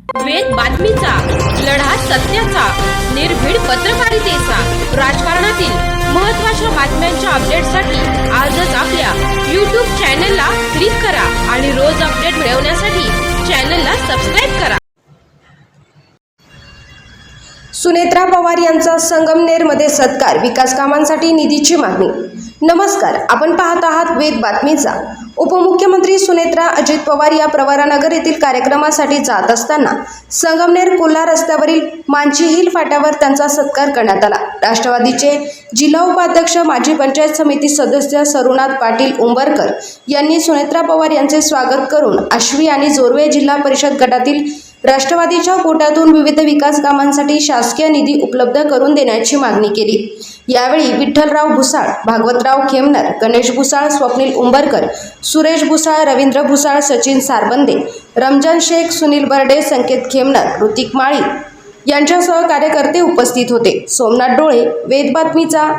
वेद बातमीचा, लढा सत्याचा, निर्भीड पत्रकारितेचा, राजकारणातील महत्त्वाच्या बातम्यांच्या अपडेटसाठी आजच आपल्या YouTube चॅनलला क्लिक करा आणि रोज अपडेट मिळवण्यासाठी चॅनलला सबस्क्राइब करा. सुनेत्रा पवार यांचा संगमनेरमध्ये सत्कार, विकास कामांसाठी निधीची मागणी. नमस्कार, आपण पाहत आहात वेद बातमीचा. उपमुख्यमंत्री सुनेत्रा अजित पवार या प्रवरानगर येथील कार्यक्रमासाठी जात असताना संगमनेर कोल्हा रस्त्यावरील मांची हिल फाट्यावर त्यांचा सत्कार करण्यात आला. राष्ट्रवादीचे जिल्हा उपाध्यक्ष, माजी पंचायत समिती सदस्य सरुनाथ पाटील उंबरकर यांनी सुनेत्रा पवार यांचे स्वागत करून आश्वी आणि जोर्वे जिल्हा परिषद गटातील राष्ट्रवादीच्या कोट्यातून विविध विकास कामांसाठी शासकीय निधी उपलब्ध करून देण्याची मागणी केली. यावेळी विठ्ठलराव भुसाळ, भागवतराव खेमनर, गणेश भुसाळ, स्वप्नील उंबरकर, सुरेश भुसाळ, रवींद्र भुसाळ, सचिन सारबंदे, रमजान शेख, सुनील बर्डे, संकेत खेमनर, ऋतिक माळी यांच्यासह कार्यकर्ते उपस्थित होते. सोमनाथ डोळे, वेद बातमीचा.